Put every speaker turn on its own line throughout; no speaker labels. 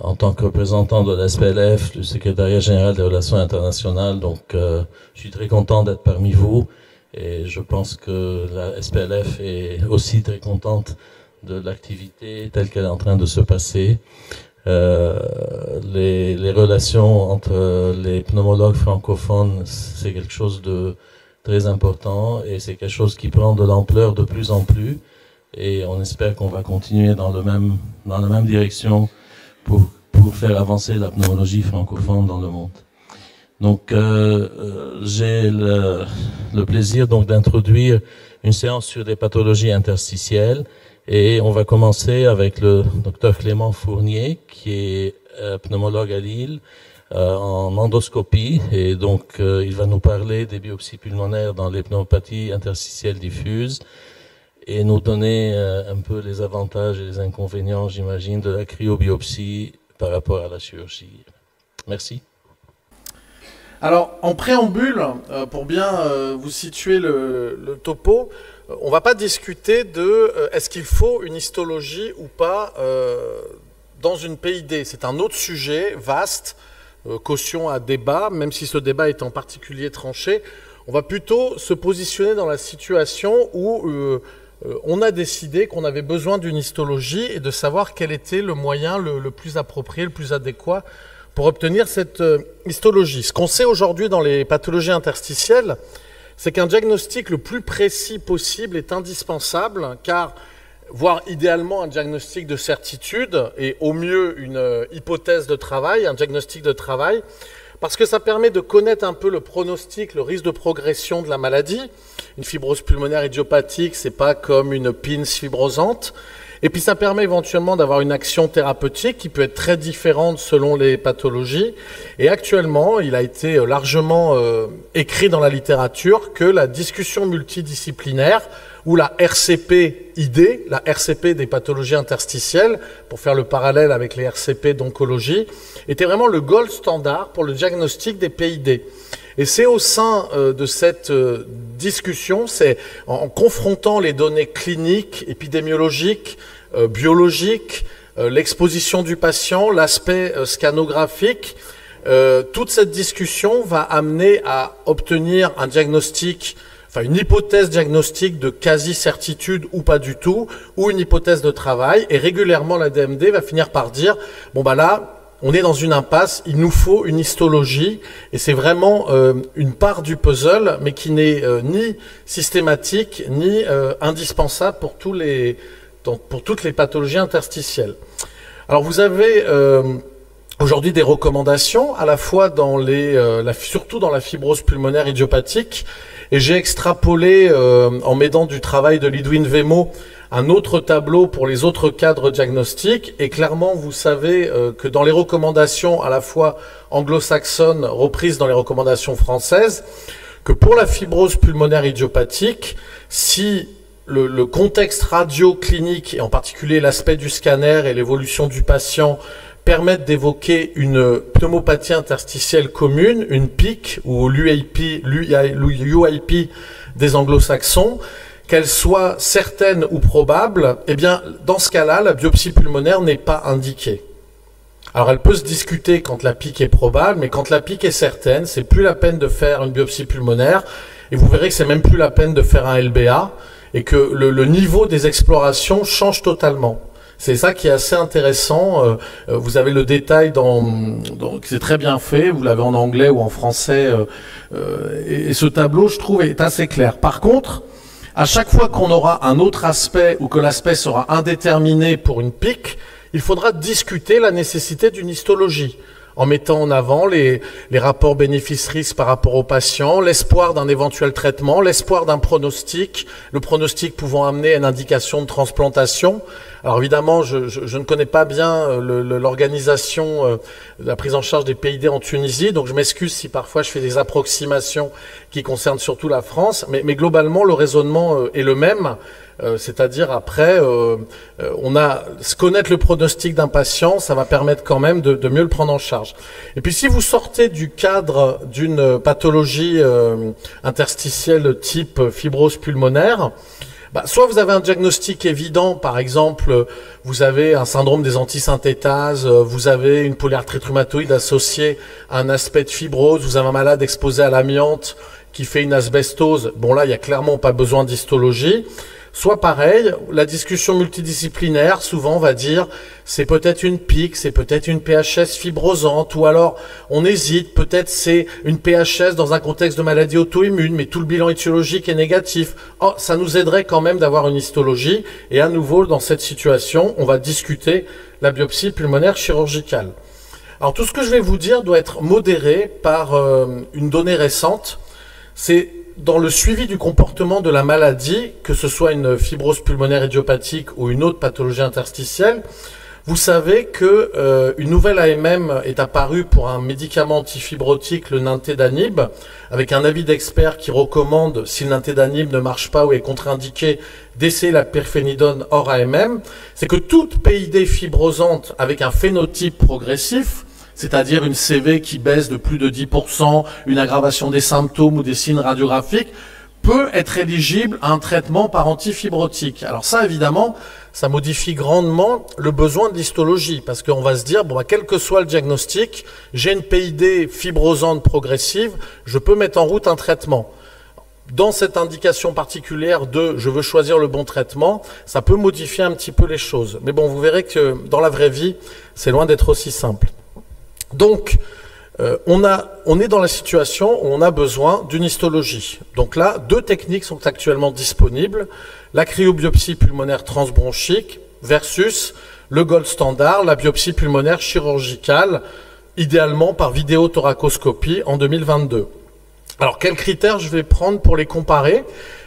en tant que représentant de la SPLF, du secrétariat général des relations internationales. Donc, je suis très content d'être parmi vous et je pense que la SPLF est aussi très contente de l'activité telle qu'elle est en train de se passer. Les relations entre les pneumologues francophones, c'est quelque chose de très important et c'est quelque chose qui prend de l'ampleur de plus en plus et on espère qu'on va continuer dans la même direction pour faire avancer la pneumologie francophone dans le monde. Donc, j'ai le plaisir donc d'introduire une séance sur les pathologies interstitielles et on va commencer avec le docteur Clément Fournier qui est pneumologue à Lille en endoscopie et donc il va nous parler des biopsies pulmonaires dans les pneumopathies interstitielles diffuses et nous donner un peu les avantages et les inconvénients, j'imagine, de la cryobiopsie par rapport à la chirurgie. Merci.
Alors, en préambule, pour bien vous situer le topo, on ne va pas discuter de est-ce qu'il faut une histologie ou pas dans une PID. C'est un autre sujet vaste, caution à débat, même si ce débat est en particulier tranché. On va plutôt se positionner dans la situation où on a décidé qu'on avait besoin d'une histologie et de savoir quel était le moyen le plus approprié, le plus adéquat pour obtenir cette histologie. Ce qu'on sait aujourd'hui dans les pathologies interstitielles, c'est qu'un diagnostic le plus précis possible est indispensable, car, voire idéalement un diagnostic de certitude, et au mieux une hypothèse de travail, un diagnostic de travail, parce que ça permet de connaître un peu le pronostic, le risque de progression de la maladie. Une fibrose pulmonaire idiopathique, c'est pas comme une PINS fibrosante. Et puis ça permet éventuellement d'avoir une action thérapeutique qui peut être très différente selon les pathologies. Et actuellement, il a été largement écrit dans la littérature que la discussion multidisciplinaire ou la RCP-ID, la RCP des pathologies interstitielles, pour faire le parallèle avec les RCP d'oncologie, était vraiment le gold standard pour le diagnostic des PID. Et c'est au sein de cette discussion, c'est en confrontant les données cliniques, épidémiologiques, biologiques, l'exposition du patient, l'aspect scanographique, toute cette discussion va amener à obtenir un diagnostic, enfin une hypothèse diagnostique de quasi-certitude ou pas du tout, ou une hypothèse de travail, et régulièrement la DMD va finir par dire, bon bah là, on est dans une impasse, il nous faut une histologie, et c'est vraiment une part du puzzle, mais qui n'est ni systématique, ni indispensable pour toutes les pathologies interstitielles. Alors vous avez aujourd'hui des recommandations, à la fois dans surtout dans la fibrose pulmonaire idiopathique, et j'ai extrapolé, en m'aidant du travail de Lidwin Vemo, un autre tableau pour les autres cadres diagnostiques. Et clairement, vous savez que dans les recommandations à la fois anglo-saxonnes reprises dans les recommandations françaises, que pour la fibrose pulmonaire idiopathique, si le contexte radio-clinique, et en particulier l'aspect du scanner et l'évolution du patient, permettent d'évoquer une pneumopathie interstitielle commune, une PIC ou l'UIP des anglo-saxons, qu'elle soit certaine ou probable, eh bien, dans ce cas-là, la biopsie pulmonaire n'est pas indiquée. Alors, elle peut se discuter quand la PIC est probable, mais quand la PIC est certaine, c'est plus la peine de faire une biopsie pulmonaire, et vous verrez que c'est même plus la peine de faire un LBA, et que le niveau des explorations change totalement. C'est ça qui est assez intéressant. Vous avez le détail c'est très bien fait. Vous l'avez en anglais ou en français. Et ce tableau, je trouve, est assez clair. Par contre, à chaque fois qu'on aura un autre aspect ou que l'aspect sera indéterminé pour une PIC, il faudra discuter la nécessité d'une histologie, en mettant en avant les rapports bénéfices-risques par rapport aux patients, l'espoir d'un éventuel traitement, l'espoir d'un pronostic, le pronostic pouvant amener à une indication de transplantation. Alors évidemment, je ne connais pas bien l'organisation de la prise en charge des PID en Tunisie, donc je m'excuse si parfois je fais des approximations qui concernent surtout la France, mais globalement le raisonnement est le même. C'est-à-dire après, connaître le pronostic d'un patient, ça va permettre quand même de mieux le prendre en charge. Et puis si vous sortez du cadre d'une pathologie interstitielle type fibrose pulmonaire, Soit vous avez un diagnostic évident, par exemple, vous avez un syndrome des antisynthétases, vous avez une polyarthrite rhumatoïde associée à un aspect de fibrose, vous avez un malade exposé à l'amiante qui fait une asbestose. Bon là, il n'y a clairement pas besoin d'histologie. Soit pareil, la discussion multidisciplinaire, souvent, va dire c'est peut-être une PIC, c'est peut-être une PHS fibrosante, ou alors on hésite, peut-être c'est une PHS dans un contexte de maladie auto-immune, mais tout le bilan étiologique est négatif. Oh, ça nous aiderait quand même d'avoir une histologie, et à nouveau, dans cette situation, on va discuter la biopsie pulmonaire chirurgicale. Alors tout ce que je vais vous dire doit être modéré par une donnée récente, c'est dans le suivi du comportement de la maladie, que ce soit une fibrose pulmonaire idiopathique ou une autre pathologie interstitielle, vous savez que une nouvelle AMM est apparue pour un médicament antifibrotique, le nintédanib, avec un avis d'expert qui recommande, si le nintédanib ne marche pas ou est contre-indiqué, d'essayer la pirfénidone hors AMM. C'est que toute PID fibrosante avec un phénotype progressif, c'est-à-dire une CV qui baisse de plus de 10%, une aggravation des symptômes ou des signes radiographiques, peut être éligible à un traitement par antifibrotique. Alors ça, évidemment, ça modifie grandement le besoin de l'histologie, parce qu'on va se dire, bon, quel que soit le diagnostic, j'ai une PID fibrosante progressive, je peux mettre en route un traitement. Dans cette indication particulière de « je veux choisir le bon traitement », ça peut modifier un petit peu les choses. Mais bon, vous verrez que dans la vraie vie, c'est loin d'être aussi simple. Donc, on est dans la situation où on a besoin d'une histologie. Donc là, 2 techniques sont actuellement disponibles. La cryobiopsie pulmonaire transbronchique versus le gold standard, la biopsie pulmonaire chirurgicale, idéalement par vidéothoracoscopie en 2022. Alors, quels critères je vais prendre pour les comparer ?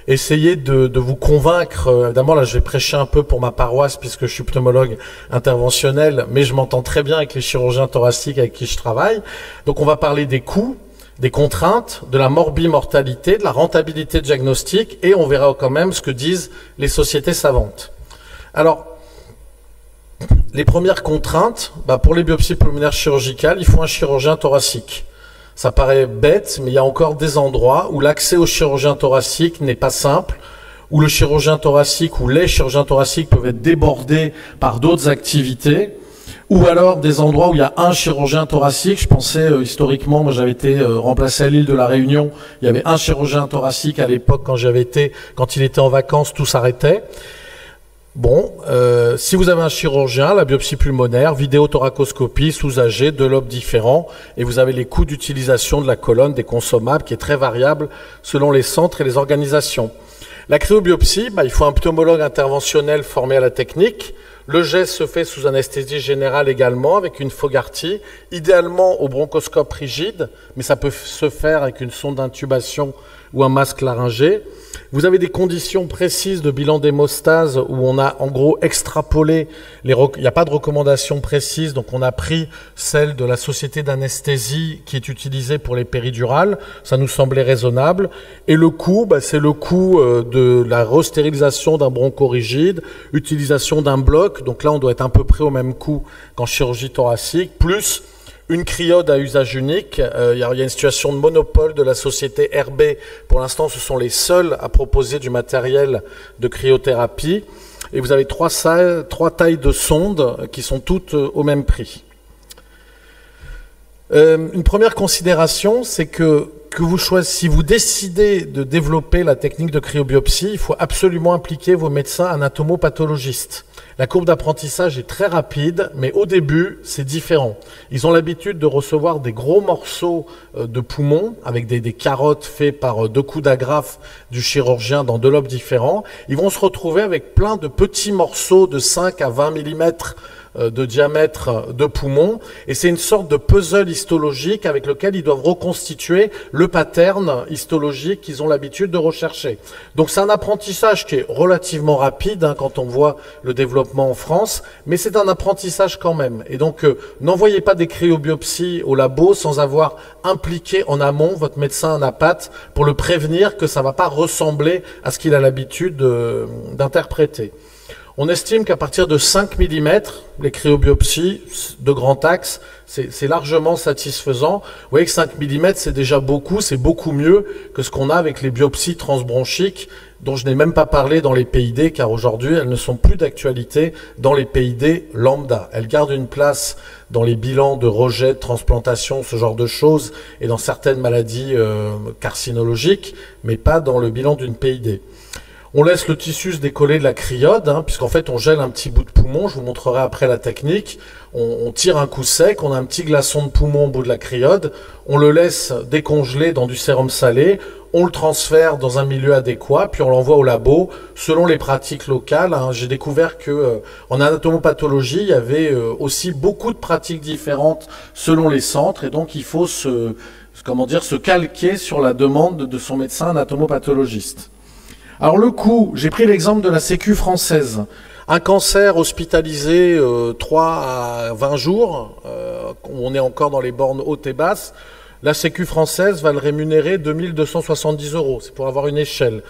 Essayer de vous convaincre. Évidemment, là, je vais prêcher un peu pour ma paroisse puisque je suis pneumologue interventionnel, mais je m'entends très bien avec les chirurgiens thoraciques avec qui je travaille. Donc, on va parler des coûts, des contraintes, de la morbimortalité, de la rentabilité diagnostique, et on verra quand même ce que disent les sociétés savantes. Alors, les premières contraintes, pour les biopsies pulmonaires chirurgicales, il faut un chirurgien thoracique. Ça paraît bête, mais il y a encore des endroits où l'accès au chirurgien thoracique n'est pas simple, où le chirurgien thoracique ou les chirurgiens thoraciques peuvent être débordés par d'autres activités, ou alors des endroits où il y a un chirurgien thoracique. Je pensais historiquement, moi j'avais été remplacé à l'île de la Réunion, il y avait un chirurgien thoracique à l'époque quand j'avais été, quand il était en vacances, tout s'arrêtait. Bon, si vous avez un chirurgien, la biopsie pulmonaire, vidéothoracoscopie, sous-âgé, 2 lobes différents, et vous avez les coûts d'utilisation de la colonne, des consommables, qui est très variable selon les centres et les organisations. La cryobiopsie, il faut un pneumologue interventionnel formé à la technique. Le geste se fait sous anesthésie générale également, avec une Fogarty, idéalement au bronchoscope rigide, mais ça peut se faire avec une sonde d'intubation ou un masque laryngé. Vous avez des conditions précises de bilan d'hémostase où on a en gros extrapolé, il n'y a pas de recommandation précise, donc on a pris celle de la société d'anesthésie qui est utilisée pour les péridurales, ça nous semblait raisonnable. Et le coût, c'est le coût de la restérilisation d'un bronchorigide, utilisation d'un bloc, donc là on doit être à peu près au même coût qu'en chirurgie thoracique, plus une cryode à usage unique. Il y a une situation de monopole de la société RB. Pour l'instant, ce sont les seuls à proposer du matériel de cryothérapie. Et vous avez 3 tailles de sondes qui sont toutes au même prix. Une première considération, c'est que si vous décidez de développer la technique de cryobiopsie, il faut absolument impliquer vos médecins anatomopathologistes. La courbe d'apprentissage est très rapide, mais au début, c'est différent. Ils ont l'habitude de recevoir des gros morceaux de poumons, avec des carottes faits par 2 coups d'agrafe du chirurgien dans 2 lobes différents. Ils vont se retrouver avec plein de petits morceaux de 5 à 20 mm de diamètre de poumon, et c'est une sorte de puzzle histologique avec lequel ils doivent reconstituer le pattern histologique qu'ils ont l'habitude de rechercher. Donc c'est un apprentissage qui est relativement rapide quand on voit le développement en France, mais c'est un apprentissage quand même. Et donc n'envoyez pas des cryobiopsies au labo sans avoir impliqué en amont votre médecin anapathe pour le prévenir que ça ne va pas ressembler à ce qu'il a l'habitude d'interpréter. On estime qu'à partir de 5 mm, les cryobiopsies de grand axe, c'est largement satisfaisant. Vous voyez que 5 mm, c'est déjà beaucoup, c'est beaucoup mieux que ce qu'on a avec les biopsies transbronchiques, dont je n'ai même pas parlé dans les PID, car aujourd'hui, elles ne sont plus d'actualité dans les PID lambda. Elles gardent une place dans les bilans de rejet, de transplantation, ce genre de choses, et dans certaines maladies carcinologiques, mais pas dans le bilan d'une PID. On laisse le tissu se décoller de la cryode, hein, puisqu'en fait on gèle un petit bout de poumon, je vous montrerai après la technique. On tire un coup sec, on a un petit glaçon de poumon au bout de la cryode, on le laisse décongeler dans du sérum salé, on le transfère dans un milieu adéquat, puis on l'envoie au labo selon les pratiques locales. Hein. J'ai découvert que en anatomopathologie, il y avait aussi beaucoup de pratiques différentes selon les centres, et donc il faut se calquer sur la demande de son médecin anatomopathologiste. Alors le coût, j'ai pris l'exemple de la Sécu française. Un cancer hospitalisé 3 à 20 jours, on est encore dans les bornes hautes et basses, la Sécu française va le rémunérer 2270 €, c'est pour avoir une échelle.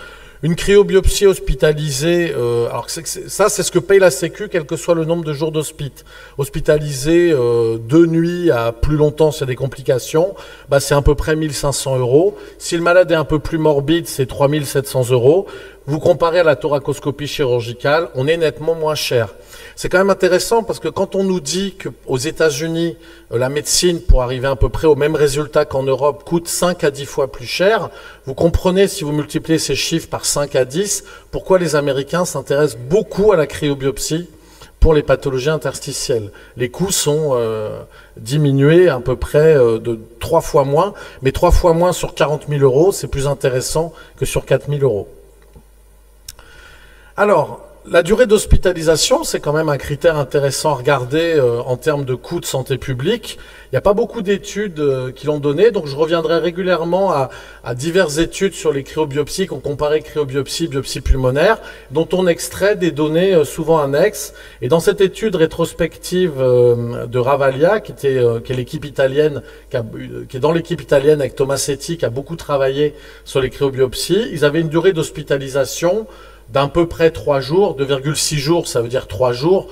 Une cryobiopsie hospitalisée, alors ça c'est ce que paye la Sécu, quel que soit le nombre de jours d'hospite. Hospitalisée 2 nuits à plus longtemps s'il y a des complications, bah c'est à peu près 1500 €. Si le malade est un peu plus morbide, c'est 3700 €. Vous comparez à la thoracoscopie chirurgicale, on est nettement moins cher. C'est quand même intéressant parce que quand on nous dit qu'aux États-Unis, la médecine, pour arriver à peu près au même résultat qu'en Europe, coûte 5 à 10 fois plus cher, vous comprenez, si vous multipliez ces chiffres par 5 à 10, pourquoi les Américains s'intéressent beaucoup à la cryobiopsie pour les pathologies interstitielles. Les coûts sont diminués à peu près de 3 fois moins, mais 3 fois moins sur 40 000 €, c'est plus intéressant que sur 4 000 €. Alors, la durée d'hospitalisation, c'est quand même un critère intéressant à regarder en termes de coûts de santé publique. Il n'y a pas beaucoup d'études qui l'ont donné, donc je reviendrai régulièrement à diverses études sur les cryobiopsies, qui ont comparé cryobiopsie, biopsie pulmonaire, dont on extrait des données souvent annexes. Et dans cette étude rétrospective de Ravalia, qui est l'équipe italienne, qui est dans l'équipe italienne avec Thomas Setti, qui a beaucoup travaillé sur les cryobiopsies, ils avaient une durée d'hospitalisation d'à peu près 3 jours, 2,6 jours, ça veut dire 3 jours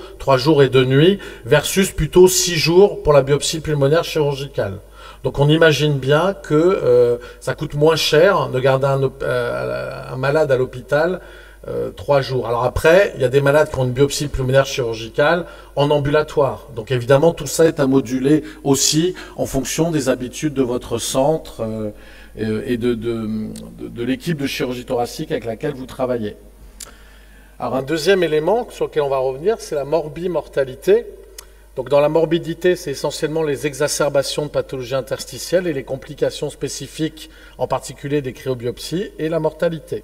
et 2 nuits, versus plutôt 6 jours pour la biopsie pulmonaire chirurgicale. Donc on imagine bien que ça coûte moins cher de garder un malade à l'hôpital 3 jours. Alors après, il y a des malades qui ont une biopsie pulmonaire chirurgicale en ambulatoire. Donc évidemment, tout ça est à moduler aussi en fonction des habitudes de votre centre et de l'équipe de chirurgie thoracique avec laquelle vous travaillez. Alors un deuxième élément sur lequel on va revenir, c'est la morbimortalité. Donc dans la morbidité, c'est essentiellement les exacerbations de pathologies interstitielles et les complications spécifiques, en particulier des cryobiopsies, et la mortalité.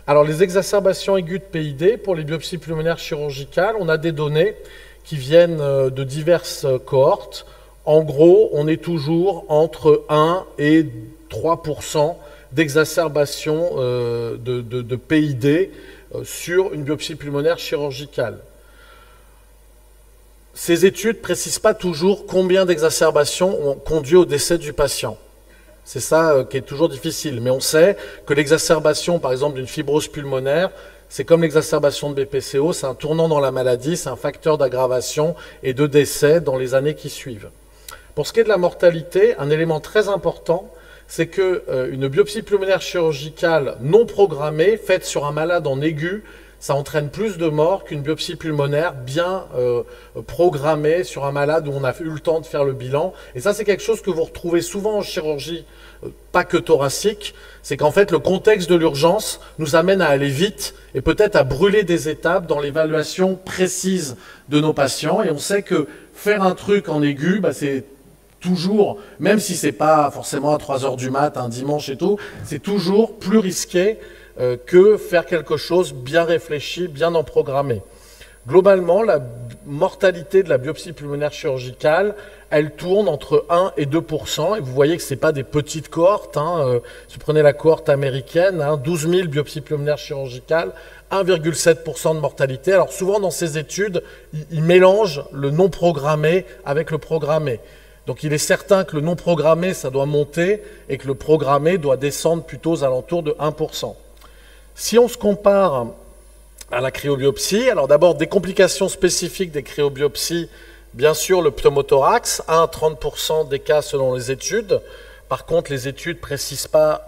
Alors les exacerbations aiguës de PID, pour les biopsies pulmonaires chirurgicales, on a des données qui viennent de diverses cohortes. En gros, on est toujours entre 1 et 3% d'exacerbation de PID sur une biopsie pulmonaire chirurgicale. Ces études ne précisent pas toujours combien d'exacerbations ont conduit au décès du patient. C'est ça qui est toujours difficile. Mais on sait que l'exacerbation, par exemple, d'une fibrose pulmonaire, c'est comme l'exacerbation de BPCO, c'est un tournant dans la maladie, c'est un facteur d'aggravation et de décès dans les années qui suivent. Pour ce qui est de la mortalité, un élément très important, c'est qu'une biopsie pulmonaire chirurgicale non programmée, faite sur un malade en aigu, ça entraîne plus de morts qu'une biopsie pulmonaire bien programmée sur un malade où on a eu le temps de faire le bilan. Et ça, c'est quelque chose que vous retrouvez souvent en chirurgie, pas que thoracique, c'est qu'en fait, le contexte de l'urgence nous amène à aller vite et peut-être à brûler des étapes dans l'évaluation précise de nos patients. Et on sait que faire un truc en aigu, bah, c'est toujours, même si c'est pas forcément à 3 h du mat, un dimanche et tout, c'est toujours plus risqué que faire quelque chose bien réfléchi, bien en programmé. Globalement, la mortalité de la biopsie pulmonaire chirurgicale, elle tourne entre 1 et 2%. Et vous voyez que ce n'est pas des petites cohortes. Si vous prenez la cohorte américaine, 12 000 biopsies pulmonaires chirurgicales, 1,7% de mortalité. Alors souvent dans ces études, ils mélangent le non programmé avec le programmé. Donc il est certain que le non programmé, ça doit monter et que le programmé doit descendre plutôt aux alentours de 1%. Si on se compare à la cryobiopsie. Alors d'abord, des complications spécifiques des cryobiopsies, bien sûr le pneumothorax, 1 à 30% des cas selon les études. Par contre, les études ne précisent pas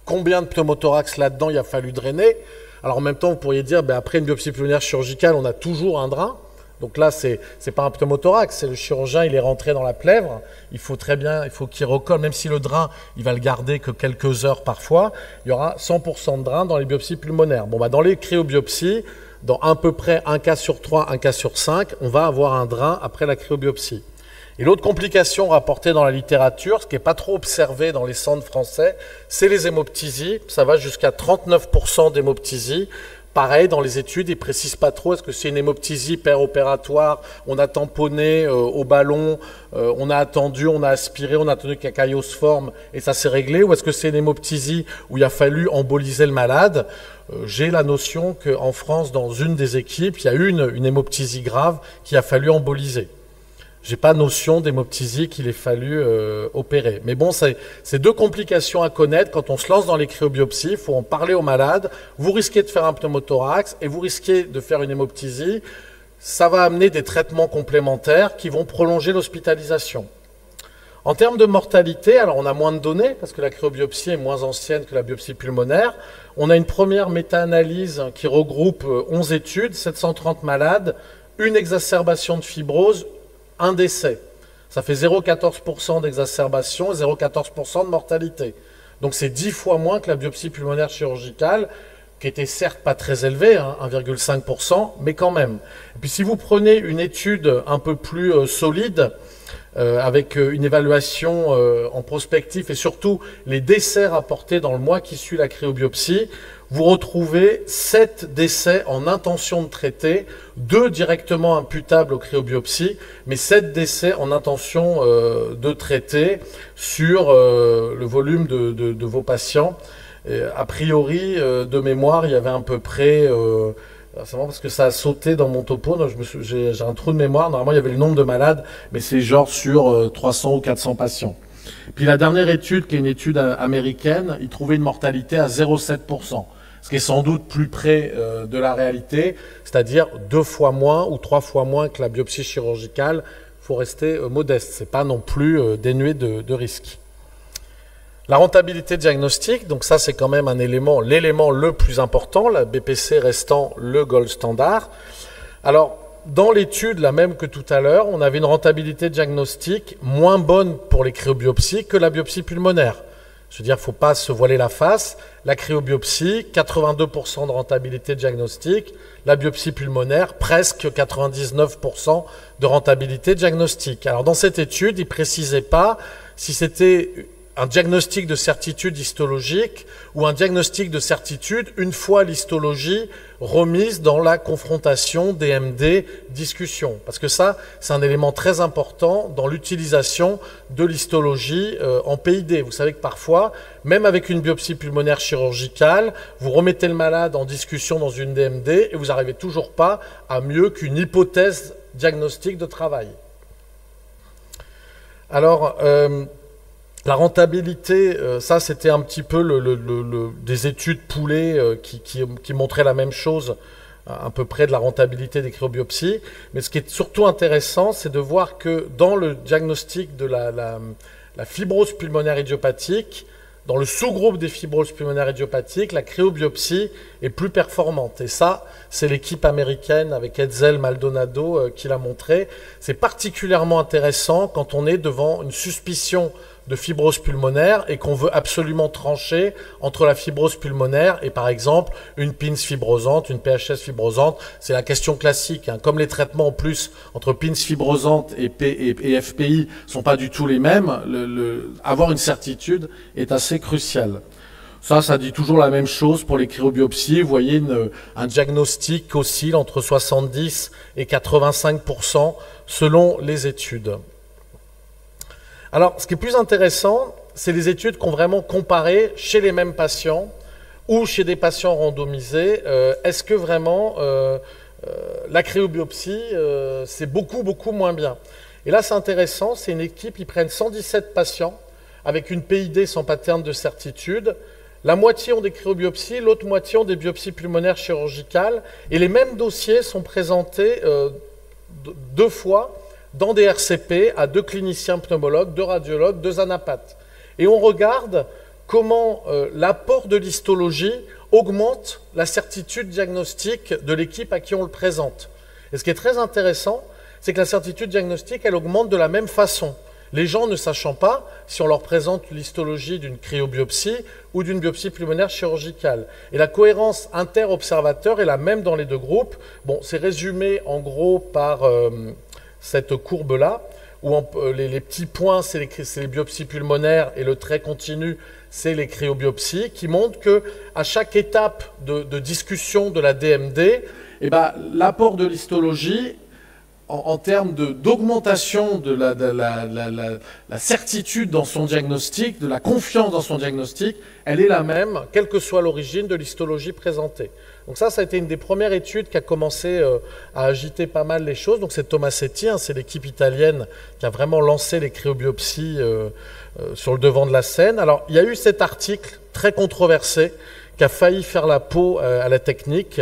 combien de pneumothorax là-dedans il a fallu drainer. Alors en même temps, vous pourriez dire, après une biopsie pulmonaire chirurgicale, on a toujours un drain. Donc là, c'est pas un pneumothorax, c'est le chirurgien, il est rentré dans la plèvre. Il faut qu'il recolle, même si le drain, il va le garder que quelques heures parfois, il y aura 100% de drain dans les biopsies pulmonaires. Dans les cryobiopsies, dans à peu près un cas sur 3, un cas sur 5, on va avoir un drain après la cryobiopsie. Et l'autre complication rapportée dans la littérature, ce qui n'est pas trop observé dans les centres français, c'est les hémoptysies. Ça va jusqu'à 39% d'hémoptysie. Pareil, dans les études, ils ne précisent pas trop, est-ce que c'est une hémoptysie péropératoire, on a tamponné au ballon, on a attendu, on a aspiré, on a attendu qu'un caillot se forme et ça s'est réglé, ou est-ce que c'est une hémoptysie où il a fallu emboliser le malade? J'ai la notion qu'en France, dans une des équipes, il y a eu une hémoptysie grave qu'il a fallu emboliser. J'ai pas notion d'hémoptysie qu'il ait fallu opérer. Mais bon, c'est deux complications à connaître. Quand on se lance dans les cryobiopsies, il faut en parler aux malades. Vous risquez de faire un pneumothorax et vous risquez de faire une hémoptysie. Ça va amener des traitements complémentaires qui vont prolonger l'hospitalisation. En termes de mortalité, alors on a moins de données parce que la cryobiopsie est moins ancienne que la biopsie pulmonaire. On a une première méta-analyse qui regroupe 11 études, 730 malades, une exacerbation de fibrose, un décès. Ça fait 0,14% d'exacerbation et 0,14% de mortalité. Donc c'est 10 fois moins que la biopsie pulmonaire chirurgicale, qui était certes pas très élevée, 1,5%, mais quand même. Et puis si vous prenez une étude un peu plus solide, avec une évaluation en prospectif et surtout les décès rapportés dans le mois qui suit la cryobiopsie, vous retrouvez 7 décès en intention de traiter, 2 directement imputables aux cryobiopsies, mais 7 décès en intention de traiter sur le volume de vos patients. A priori, de mémoire, il y avait à peu près... c'est marrant parce que ça a sauté dans mon topo, j'ai un trou de mémoire. Normalement, il y avait le nombre de malades, mais c'est genre sur 300 ou 400 patients. Puis la dernière étude, qui est une étude américaine, il trouvait une mortalité à 0,7%. Ce qui est sans doute plus près de la réalité, c'est-à-dire 2 fois moins ou 3 fois moins que la biopsie chirurgicale. Il faut rester modeste, ce n'est pas non plus dénué de risques. La rentabilité diagnostique, donc ça c'est quand même l'élément le plus important, la BPC restant le gold standard. Alors, dans l'étude, la même que tout à l'heure, on avait une rentabilité diagnostique moins bonne pour les cryobiopsies que la biopsie pulmonaire. Je veux dire, il ne faut pas se voiler la face. La cryobiopsie, 82% de rentabilité diagnostique. La biopsie pulmonaire, presque 99% de rentabilité diagnostique. Alors, dans cette étude, il ne précisait pas si c'était un diagnostic de certitude histologique ou un diagnostic de certitude une fois l'histologie remise dans la confrontation DMD discussion. Parce que ça, c'est un élément très important dans l'utilisation de l'histologie en PID. Vous savez que parfois, même avec une biopsie pulmonaire chirurgicale, vous remettez le malade en discussion dans une DMD et vous n'arrivez toujours pas à mieux qu'une hypothèse diagnostique de travail. Alors, la rentabilité, ça c'était un petit peu des études poulées qui montraient la même chose, à peu près de la rentabilité des cryobiopsies. Mais ce qui est surtout intéressant, c'est de voir que dans le diagnostic de la fibrose pulmonaire idiopathique, dans le sous-groupe des fibroses pulmonaires idiopathiques, la cryobiopsie est plus performante. Et ça, c'est l'équipe américaine avec Hetzel, Maldonado qui l'a montré. C'est particulièrement intéressant quand on est devant une suspicion de fibrose pulmonaire et qu'on veut absolument trancher entre la fibrose pulmonaire et par exemple une PINS fibrosante, une PHS fibrosante. C'est la question classique. Comme les traitements en plus entre PINS fibrosante et FPI sont pas du tout les mêmes, avoir une certitude est assez crucial. Ça dit toujours la même chose pour les cryobiopsies. Vous voyez un diagnostic qui oscille entre 70 et 85% selon les études. Alors, ce qui est plus intéressant, c'est les études qui ont vraiment comparé chez les mêmes patients ou chez des patients randomisés. Est-ce que vraiment la cryobiopsie, c'est beaucoup moins bien? Et là, c'est intéressant, c'est une équipe, ils prennent 117 patients avec une PID sans pattern de certitude La moitié ont des cryobiopsies, l'autre moitié ont des biopsies pulmonaires chirurgicales. Et les mêmes dossiers sont présentés 2 fois dans des RCP à 2 cliniciens pneumologues, 2 radiologues, 2 anapathes. Et on regarde comment l'apport de l'histologie augmente la certitude diagnostique de l'équipe à qui on le présente. Et ce qui est très intéressant, c'est que la certitude diagnostique, elle augmente de la même façon. Les gens ne sachant pas si on leur présente l'histologie d'une cryobiopsie ou d'une biopsie pulmonaire chirurgicale. Et la cohérence inter-observateur est la même dans les 2 groupes. Bon, c'est résumé en gros par cette courbe-là, où les petits points, c'est les biopsies pulmonaires, et le trait continu, c'est les cryobiopsies, qui montrent qu'à chaque étape de discussion de la DMD, eh ben, l'apport de l'histologie, en termes d'augmentation de la certitude dans son diagnostic, de la confiance dans son diagnostic, elle est la même, quelle que soit l'origine de l'histologie présentée. Donc ça a été une des premières études qui a commencé à agiter pas mal les choses. Donc c'est Tomasetti, hein, c'est l'équipe italienne qui a vraiment lancé les cryobiopsies sur le devant de la scène. Alors il y a eu cet article très controversé qui a failli faire la peau à la technique.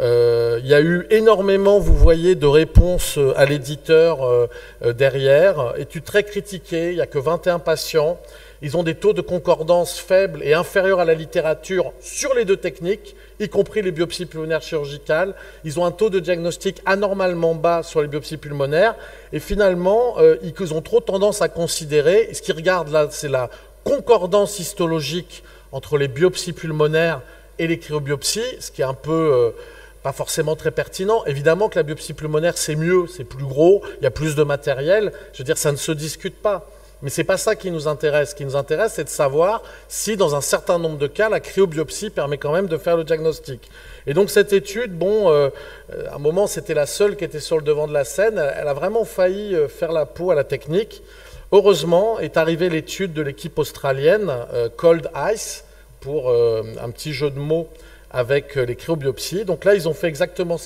Il y a eu énormément, vous voyez, de réponses à l'éditeur derrière. Étude très critiquée, il n'y a que 21 patients. Ils ont des taux de concordance faibles et inférieurs à la littérature sur les 2 techniques, y compris les biopsies pulmonaires chirurgicales. Ils ont un taux de diagnostic anormalement bas sur les biopsies pulmonaires. Et finalement, ils ont trop tendance à considérer, ce qu'ils regardent là, c'est la concordance histologique entre les biopsies pulmonaires et les cryobiopsies, ce qui est un peu... pas forcément très pertinent. Évidemment que la biopsie pulmonaire, c'est mieux, c'est plus gros, il y a plus de matériel. Je veux dire, ça ne se discute pas. Mais ce n'est pas ça qui nous intéresse. Ce qui nous intéresse, c'est de savoir si, dans un certain nombre de cas, la cryobiopsie permet quand même de faire le diagnostic. Et donc, cette étude, bon, à un moment, c'était la seule qui était sur le devant de la scène. Elle a vraiment failli faire la peau à la technique. Heureusement, est arrivée l'étude de l'équipe australienne, Cold Ice, pour un petit jeu de mots avec les cryobiopsies. Donc là, ils ont fait exactement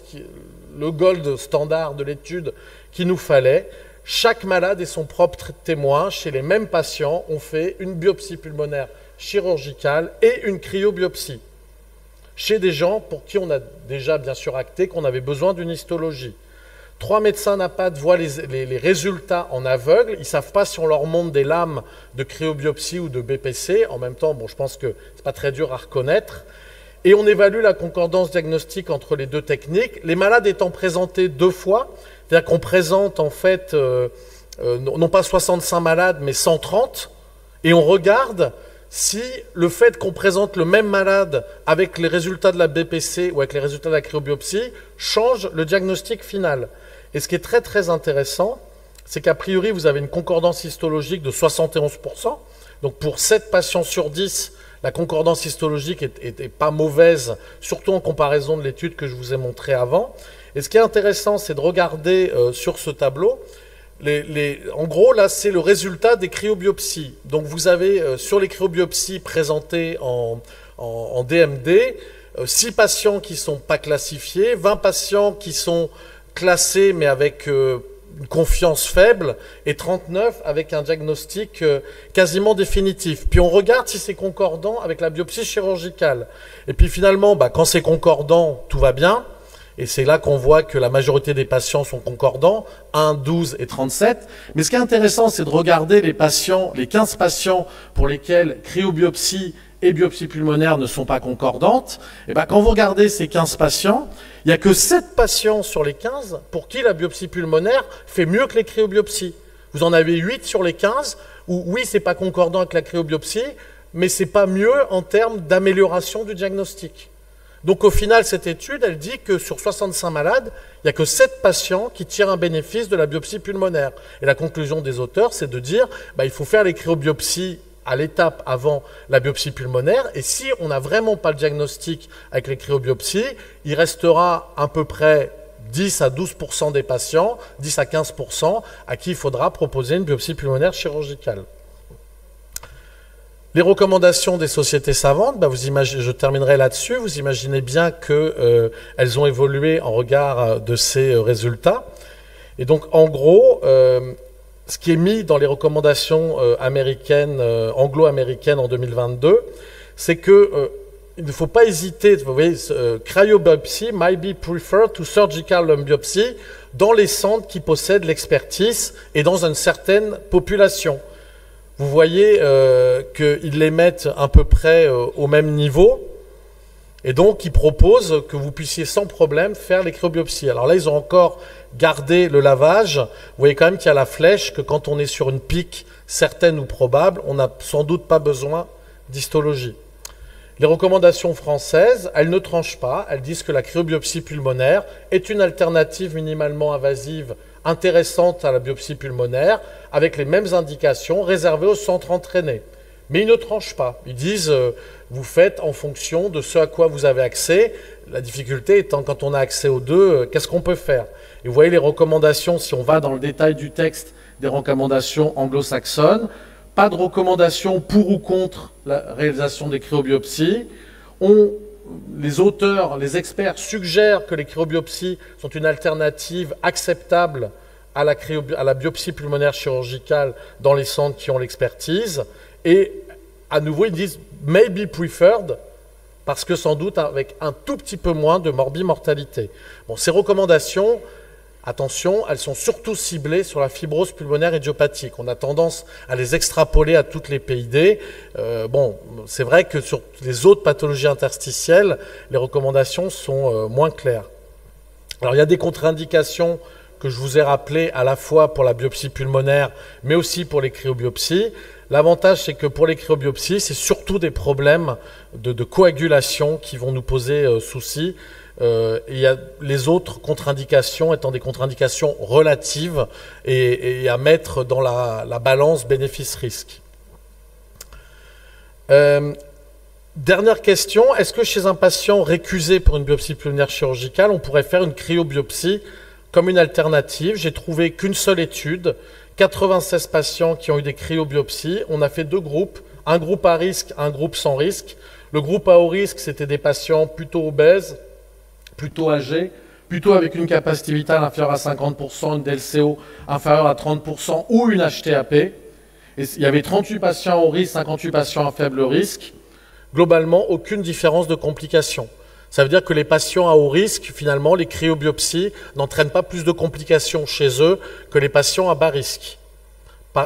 le gold standard de l'étude qu'il nous fallait. Chaque malade est son propre témoin. Chez les mêmes patients, on fait une biopsie pulmonaire chirurgicale et une cryobiopsie. Chez des gens pour qui on a déjà bien sûr acté qu'on avait besoin d'une histologie. 3 médecins anapathes voient les résultats en aveugle. Ils ne savent pas si on leur montre des lames de cryobiopsie ou de BPC. En même temps, bon, je pense que ce n'est pas très dur à reconnaître. Et on évalue la concordance diagnostique entre les 2 techniques. Les malades étant présentés 2 fois, c'est-à-dire qu'on présente en fait, non pas 65 malades, mais 130, et on regarde si le fait qu'on présente le même malade avec les résultats de la BPC ou avec les résultats de la cryobiopsie change le diagnostic final. Et ce qui est très très intéressant, c'est qu'a priori, vous avez une concordance histologique de 71%. Donc pour 7 patients sur 10, la concordance histologique n'est pas mauvaise, surtout en comparaison de l'étude que je vous ai montrée avant. Et ce qui est intéressant, c'est de regarder sur ce tableau, en gros, là, c'est le résultat des cryobiopsies. Donc vous avez sur les cryobiopsies présentées en DMD, 6 patients qui ne sont pas classifiés, 20 patients qui sont classés mais avec une confiance faible, et 39 avec un diagnostic quasiment définitif. Puis on regarde si c'est concordant avec la biopsie chirurgicale. Et puis finalement, quand c'est concordant, tout va bien. Et c'est là qu'on voit que la majorité des patients sont concordants, 1, 12 et 37. Mais ce qui est intéressant, c'est de regarder les patients, les 15 patients pour lesquels cryobiopsie et biopsie pulmonaire ne sont pas concordantes. Et quand vous regardez ces 15 patients, il n'y a que 7 patients sur les 15 pour qui la biopsie pulmonaire fait mieux que les cryobiopsies. Vous en avez 8 sur les 15 où, oui, ce n'est pas concordant avec la cryobiopsie, mais ce n'est pas mieux en termes d'amélioration du diagnostic. Donc au final, cette étude, elle dit que sur 65 malades, il n'y a que 7 patients qui tirent un bénéfice de la biopsie pulmonaire. Et la conclusion des auteurs, c'est de dire il faut faire les cryobiopsies à l'étape avant la biopsie pulmonaire. Et si on n'a vraiment pas le diagnostic avec les cryobiopsies, il restera à peu près 10 à 12% des patients, 10 à 15%, à qui il faudra proposer une biopsie pulmonaire chirurgicale. Les recommandations des sociétés savantes, je terminerai là-dessus. Vous imaginez bien qu'elles ont évolué en regard de ces résultats. Et donc, en gros, ce qui est mis dans les recommandations américaines, anglo-américaines en 2022, c'est que il ne faut pas hésiter, vous voyez, cryobiopsy might be preferred to surgical biopsy dans les centres qui possèdent l'expertise et dans une certaine population. Vous voyez qu'ils les mettent à peu près au même niveau, et donc ils proposent que vous puissiez sans problème faire les cryobiopsies. Alors là, ils ont encore gardé le lavage. Vous voyez quand même qu'il y a la flèche, que quand on est sur une pique certaine ou probable, on n'a sans doute pas besoin d'histologie. Les recommandations françaises, elles ne tranchent pas. Elles disent que la cryobiopsie pulmonaire est une alternative minimalement invasive intéressante à la biopsie pulmonaire, avec les mêmes indications réservées aux centres entraînés. Mais ils ne tranchent pas. Ils disent, vous faites en fonction de ce à quoi vous avez accès. La difficulté étant, quand on a accès aux deux, qu'est-ce qu'on peut faire? Et vous voyez les recommandations, si on va dans le détail du texte, des recommandations anglo-saxonnes. Pas de recommandations pour ou contre la réalisation des cryobiopsies. Les auteurs, les experts suggèrent que les cryobiopsies sont une alternative acceptable à la biopsie pulmonaire chirurgicale dans les centres qui ont l'expertise. Et à nouveau, ils disent « may be preferred » parce que sans doute avec un tout petit peu moins de morbimortalité. Bon, ces recommandations, attention, elles sont surtout ciblées sur la fibrose pulmonaire idiopathique. On a tendance à les extrapoler à toutes les PID. Bon, c'est vrai que sur les autres pathologies interstitielles, les recommandations sont moins claires. Alors, il y a des contre-indications que je vous ai rappelées à la fois pour la biopsie pulmonaire, mais aussi pour les cryobiopsies. L'avantage, c'est que pour les cryobiopsies, c'est surtout des problèmes de coagulation qui vont nous poser souci. Il y a les autres contre-indications étant des contre-indications relatives et à mettre dans la balance bénéfice-risque. Dernière question, est-ce que chez un patient récusé pour une biopsie pulmonaire chirurgicale, on pourrait faire une cryobiopsie comme une alternative? J'ai trouvé qu'une seule étude, 96 patients qui ont eu des cryobiopsies. On a fait deux groupes, un groupe à risque, un groupe sans risque. Le groupe à haut risque, c'était des patients plutôt obèses, plutôt âgés, plutôt avec une capacité vitale inférieure à 50%, une DLCO inférieure à 30% ou une HTAP. Et il y avait 38 patients au risque, 58 patients à faible risque. Globalement, aucune différence de complications. Ça veut dire que les patients à haut risque, finalement, les cryobiopsies n'entraînent pas plus de complications chez eux que les patients à bas risque.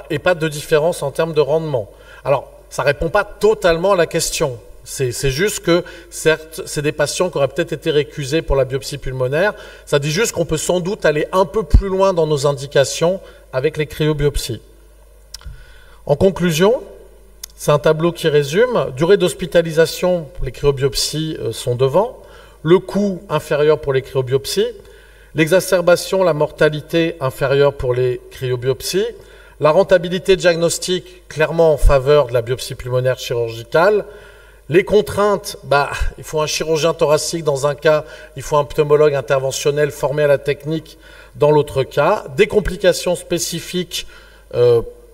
Et pas de différence en termes de rendement. Alors, ça ne répond pas totalement à la question. C'est juste que, certes, c'est des patients qui auraient peut-être été récusés pour la biopsie pulmonaire. Ça dit juste qu'on peut sans doute aller un peu plus loin dans nos indications avec les cryobiopsies. En conclusion, c'est un tableau qui résume. Durée d'hospitalisation pour les cryobiopsies sont devant. Le coût inférieur pour les cryobiopsies. L'exacerbation, la mortalité inférieure pour les cryobiopsies. La rentabilité diagnostique clairement en faveur de la biopsie pulmonaire chirurgicale. Les contraintes, il faut un chirurgien thoracique dans un cas, il faut un pneumologue interventionnel formé à la technique dans l'autre cas. Des complications spécifiques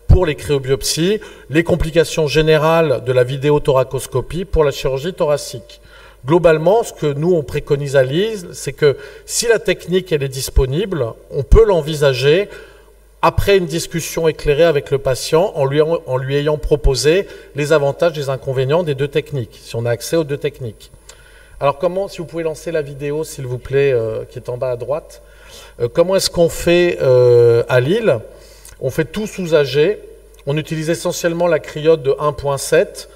pour les cryobiopsies, les complications générales de la vidéothoracoscopie pour la chirurgie thoracique. Globalement, ce que nous, on préconise à Lille, c'est que si la technique elle est disponible, on peut l'envisager après une discussion éclairée avec le patient en lui ayant proposé les avantages et les inconvénients des deux techniques, si on a accès aux deux techniques. Alors comment, si vous pouvez lancer la vidéo, s'il vous plaît, qui est en bas à droite, comment est-ce qu'on fait à Lille? On fait tout sous AG, on utilise essentiellement la cryote de 1.7.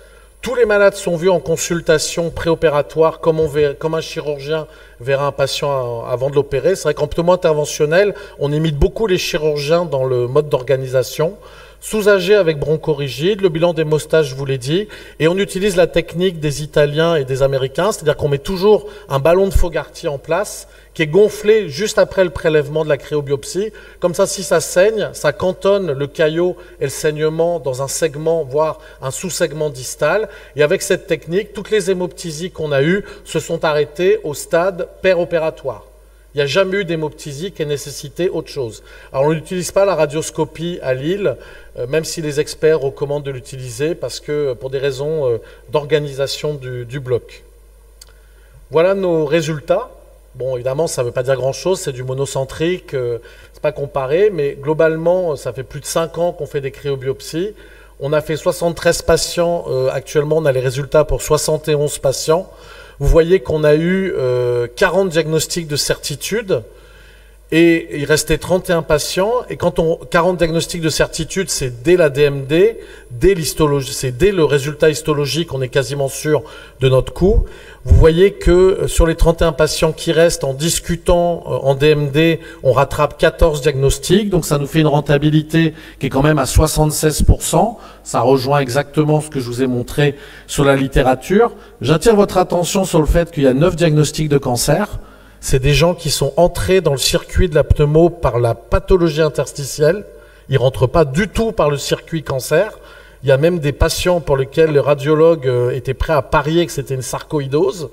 Tous les malades sont vus en consultation préopératoire comme un chirurgien verra un patient avant de l'opérer. C'est vrai qu'en pneumo interventionnel, on imite beaucoup les chirurgiens dans le mode d'organisation. Sous AG avec bronchorigide, le bilan d'hémostase, je vous l'ai dit, et on utilise la technique des Italiens et des Américains, c'est-à-dire qu'on met toujours un ballon de Fogarty en place qui est gonflé juste après le prélèvement de la cryobiopsie. Comme ça, si ça saigne, ça cantonne le caillot et le saignement dans un segment, voire un sous-segment distal. Et avec cette technique, toutes les hémoptysies qu'on a eues se sont arrêtées au stade péropératoire. Il n'y a jamais eu d'hémoptysie qui ait nécessité autre chose. Alors on n'utilise pas la radioscopie à Lille, même si les experts recommandent de l'utiliser parce que pour des raisons d'organisation du bloc. Voilà nos résultats. Bon, évidemment, ça ne veut pas dire grand-chose, c'est du monocentrique, c'est pas comparé, mais globalement, ça fait plus de 5 ans qu'on fait des cryobiopsies. On a fait 73 patients. Actuellement, on a les résultats pour 71 patients. Vous voyez qu'on a eu 40 diagnostics de certitude. Et il restait 31 patients, et quand 40 diagnostics de certitude, c'est dès la DMD, dès l'histologie, c'est dès le résultat histologique, on est quasiment sûr de notre coup. Vous voyez que sur les 31 patients qui restent, en discutant en DMD, on rattrape 14 diagnostics, donc ça nous fait une rentabilité qui est quand même à 76%. Ça rejoint exactement ce que je vous ai montré sur la littérature. J'attire votre attention sur le fait qu'il y a 9 diagnostics de cancer. C'est des gens qui sont entrés dans le circuit de la pneumo par la pathologie interstitielle. Ils rentrent pas du tout par le circuit cancer. Il y a même des patients pour lesquels le radiologue était prêt à parier que c'était une sarcoïdose.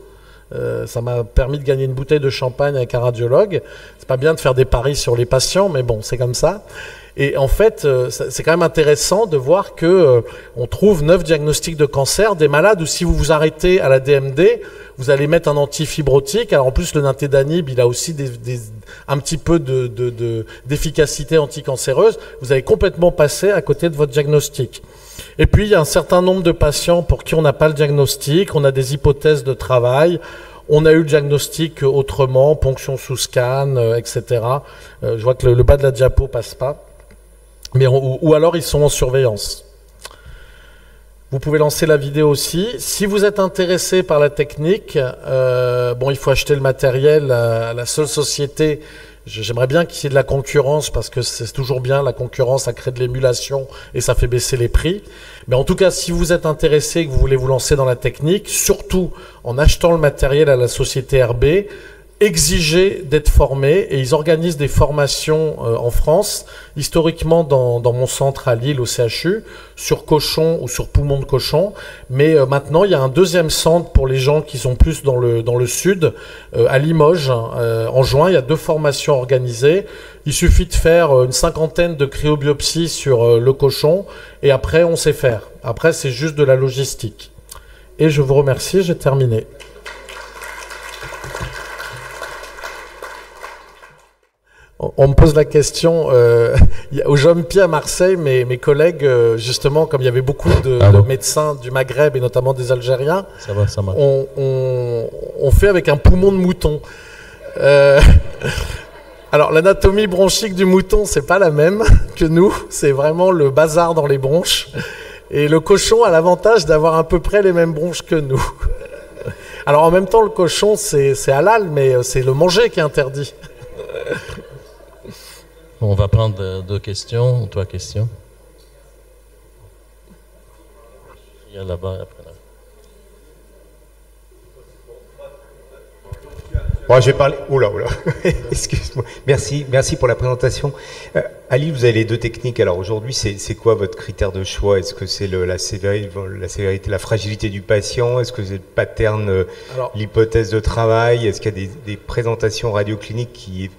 Ça m'a permis de gagner une bouteille de champagne avec un radiologue. C'est pas bien de faire des paris sur les patients, mais bon, c'est comme ça. Et en fait, c'est quand même intéressant de voir que on trouve 9 diagnostics de cancer, des malades où si vous vous arrêtez à la DMD, vous allez mettre un antifibrotique. Alors en plus, le nintédanib, il a aussi un petit peu d'efficacité anticancéreuse. Vous allez complètement passer à côté de votre diagnostic. Et puis, il y a un certain nombre de patients pour qui on n'a pas le diagnostic, on a des hypothèses de travail, on a eu le diagnostic autrement, ponction sous scan, etc. Je vois que le bas de la diapo passe pas. Mais ou alors, ils sont en surveillance. Vous pouvez lancer la vidéo aussi. Si vous êtes intéressé par la technique, bon, il faut acheter le matériel. La seule société, j'aimerais bien qu'il y ait de la concurrence parce que c'est toujours bien, la concurrence, ça crée de l'émulation et ça fait baisser les prix. Mais en tout cas, si vous êtes intéressé et que vous voulez vous lancer dans la technique, surtout en achetant le matériel à la société RB, exigez d'être formé, et ils organisent des formations en France, historiquement dans mon centre à Lille au CHU, sur cochon ou sur poumon de cochon, mais maintenant il y a un deuxième centre pour les gens qui sont plus dans le sud, à Limoges. En juin, il y a 2 formations organisées. Il suffit de faire une 50aine de cryobiopsies sur le cochon, et après on sait faire. Après c'est juste de la logistique. Et je vous remercie, j'ai terminé. On me pose la question, au Jompi à Marseille, mes collègues, justement, comme il y avait beaucoup de médecins du Maghreb et notamment des Algériens,
ça marche.
On fait avec un poumon de mouton. Alors l'anatomie bronchique du mouton, c'est pas la même que nous, c'est vraiment le bazar dans les bronches. Et le cochon a l'avantage d'avoir à peu près les mêmes bronches que nous. Alors en même temps, le cochon, c'est halal, mais c'est le manger qui est interdit.
On va prendre 2 questions, 3 questions. Il y a là-bas, après là.
Bon, je vais parler. Oula. Excuse-moi. Merci pour la présentation. Ali, vous avez les 2 techniques. Alors aujourd'hui, c'est quoi votre critère de choix? Est-ce que c'est la sévérité, la fragilité du patient? Est-ce que c'est le pattern, l'hypothèse de travail? Est-ce qu'il y a des présentations radiocliniques qui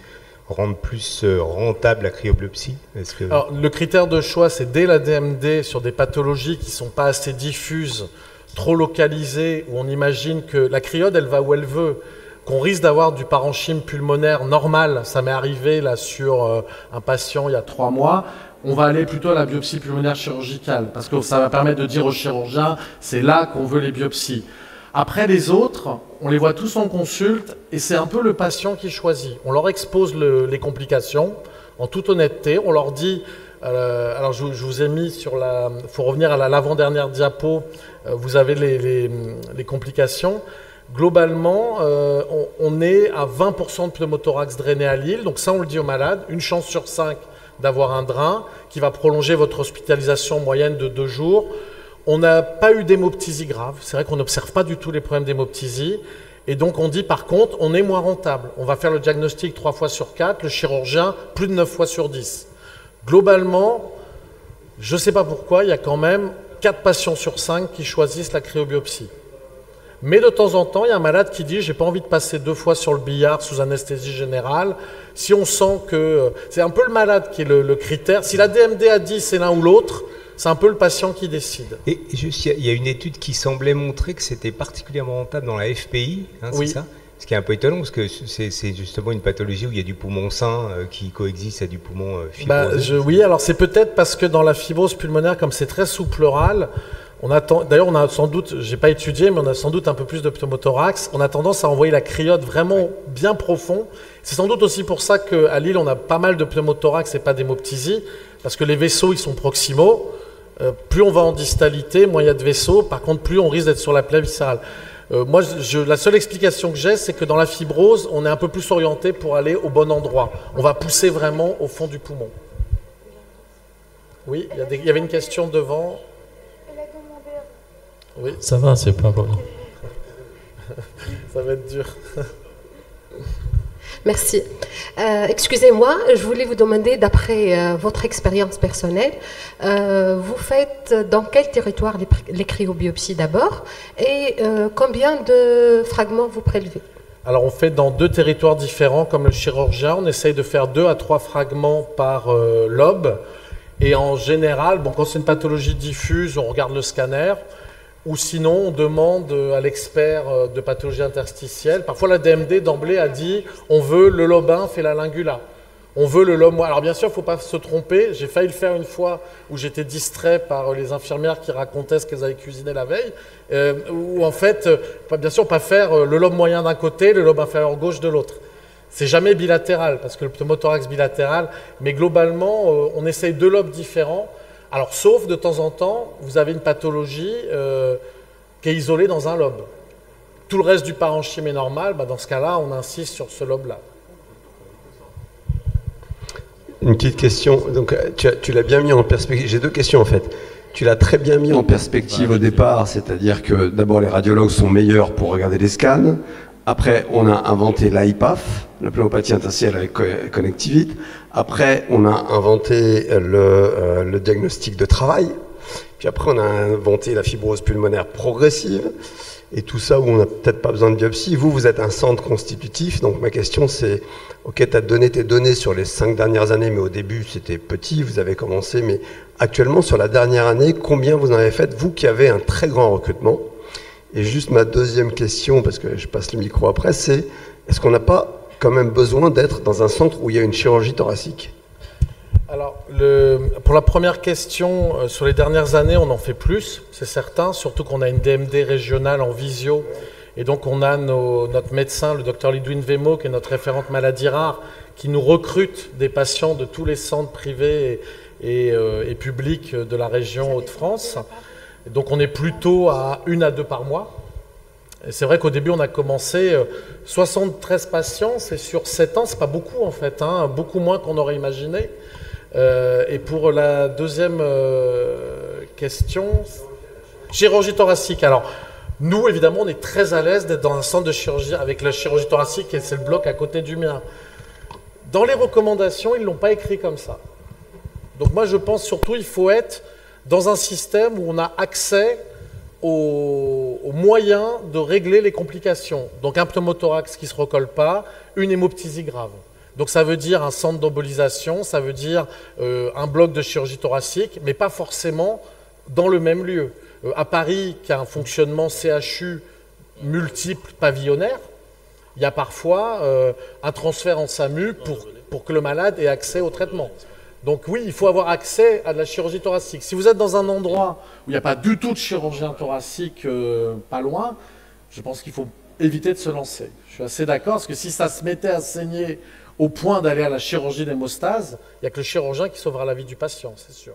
rendent plus rentable la cryobiopsie?
Alors, le critère de choix, c'est dès la DMD sur des pathologies qui ne sont pas assez diffuses, trop localisées, où on imagine que la cryode, elle va où elle veut, qu'on risque d'avoir du parenchyme pulmonaire normal. Ça m'est arrivé là sur un patient il y a 3 mois. On va aller plutôt à la biopsie pulmonaire chirurgicale, parce que ça va permettre de dire au chirurgien, c'est là qu'on veut les biopsies. Après, les autres, on les voit tous en consulte, et c'est un peu le patient qui choisit. On leur expose les complications, en toute honnêteté. On leur dit, alors je vous ai mis sur la... Il faut revenir à l'avant-dernière diapo, vous avez les complications. Globalement, on est à 20% de pneumothorax drainé à Lille, donc ça on le dit aux malades, une chance sur 5 d'avoir un drain qui va prolonger votre hospitalisation moyenne de 2 jours. On n'a pas eu d'hémoptysie grave. C'est vrai qu'on n'observe pas du tout les problèmes d'hémoptysie. Et donc, on dit par contre, on est moins rentable. On va faire le diagnostic 3 fois sur 4, le chirurgien plus de 9 fois sur 10. Globalement, je ne sais pas pourquoi, il y a quand même 4 patients sur 5 qui choisissent la cryobiopsie. Mais de temps en temps, il y a un malade qui dit « j'ai pas envie de passer 2 fois sur le billard sous anesthésie générale ». Si on sent que... C'est un peu le malade qui est le critère. Si la DMD a dit c'est l'un ou l'autre, c'est un peu le patient qui décide.
Et juste, il y a une étude qui semblait montrer que c'était particulièrement rentable dans la FPI, hein,
oui.
C'est ça? Ce qui est un peu étonnant, parce que c'est justement une pathologie où il y a du poumon sain qui coexiste à du poumon fibrosé.
Oui, alors c'est peut-être parce que dans la fibrose pulmonaire, comme c'est très sous pleural, d'ailleurs on a sans doute, j'ai pas étudié, mais on a sans doute un peu plus de pneumothorax, on a tendance à envoyer la cryote vraiment bien profond. C'est sans doute aussi pour ça qu'à Lille, on a pas mal de pneumothorax et pas d'hémoptysie, parce que les vaisseaux, ils sont proximaux. Plus on va en distalité, moins il y a de vaisseaux. Par contre, plus on risque d'être sur la plaie viscérale. Moi, la seule explication que j'ai, c'est que dans la fibrose, on est un peu plus orienté pour aller au bon endroit. On va pousser vraiment au fond du poumon. Oui, il y avait une question devant. Oui.
Ça va, c'est pas bon.
Ça va être dur.
Merci. Excusez-moi, je voulais vous demander, d'après votre expérience personnelle, vous faites dans quel territoire les cryobiopsies d'abord et combien de fragments vous prélevez?
Alors on fait dans 2 territoires différents, comme le chirurgien, on essaye de faire 2 à 3 fragments par lobe. Et en général, quand c'est une pathologie diffuse, on regarde le scanner. Ou sinon, on demande à l'expert de pathologie interstitielle. Parfois, la DMD d'emblée a dit on veut le lobe inf et la lingula. On veut le lobe moyen. Alors bien sûr, il ne faut pas se tromper. J'ai failli le faire une fois où j'étais distrait par les infirmières qui racontaient ce qu'elles avaient cuisiné la veille. Où en fait, bien sûr, pas faire le lobe moyen d'un côté, le lobe inférieur gauche de l'autre. C'est jamais bilatéral, parce que le pneumothorax bilatéral, mais globalement, on essaye 2 lobes différents. Alors, sauf de temps en temps, vous avez une pathologie qui est isolée dans un lobe. Tout le reste du parenchyme est normal, dans ce cas-là, on insiste sur ce lobe-là.
Une petite question, donc tu l'as bien mis en perspective, j'ai 2 questions en fait. Tu l'as très bien mis en perspective au départ, c'est-à-dire que d'abord les radiologues sont meilleurs pour regarder les scans. Après, on a inventé l'IPAF, la pneumopathie interstitielle avec connectivite. Après, on a inventé le diagnostic de travail. Puis après, on a inventé la fibrose pulmonaire progressive. Et tout ça où on n'a peut-être pas besoin de biopsie. Vous êtes un centre constitutif. Donc ma question c'est, ok, tu as donné tes données sur les 5 dernières années, mais au début c'était petit, vous avez commencé. Mais actuellement, sur la dernière année, combien vous en avez fait, vous qui avez un très grand recrutement? Et juste ma deuxième question, parce que je passe le micro après, c'est est-ce qu'on n'a pas quand même besoin d'être dans un centre où il y a une chirurgie thoracique?
Alors, pour la première question, sur les dernières années, on en fait plus, c'est certain, surtout qu'on a une DMD régionale en visio. Et donc, on a notre médecin, le docteur Lidwin Vemo, qui est notre référente maladie rare, qui nous recrute des patients de tous les centres privés et publics de la région Hauts-de-France. Donc on est plutôt à 1 à 2 par mois. Et c'est vrai qu'au début on a commencé 73 patients, c'est sur 7 ans, c'est pas beaucoup en fait, beaucoup moins qu'on aurait imaginé. Et pour la deuxième question, chirurgie thoracique. Alors nous évidemment on est très à l'aise d'être dans un centre de chirurgie avec la chirurgie thoracique et c'est le bloc à côté du mien. Dans les recommandations, ils ne l'ont pas écrit comme ça. Donc moi je pense surtout il faut être dans un système où on a accès aux moyens de régler les complications. Donc un pneumothorax qui ne se recolle pas, une hémoptysie grave. Donc ça veut dire un centre d'embolisation, ça veut dire un bloc de chirurgie thoracique, mais pas forcément dans le même lieu. À Paris, qui a un fonctionnement CHU multiple pavillonnaire, il y a parfois un transfert en SAMU pour que le malade ait accès au traitement. Donc oui, il faut avoir accès à de la chirurgie thoracique. Si vous êtes dans un endroit où il n'y a pas du tout de chirurgien thoracique pas loin, je pense qu'il faut éviter de se lancer. Je suis assez d'accord, parce que si ça se mettait à saigner au point d'aller à la chirurgie d'hémostase, il n'y a que le chirurgien qui sauvera la vie du patient, c'est sûr.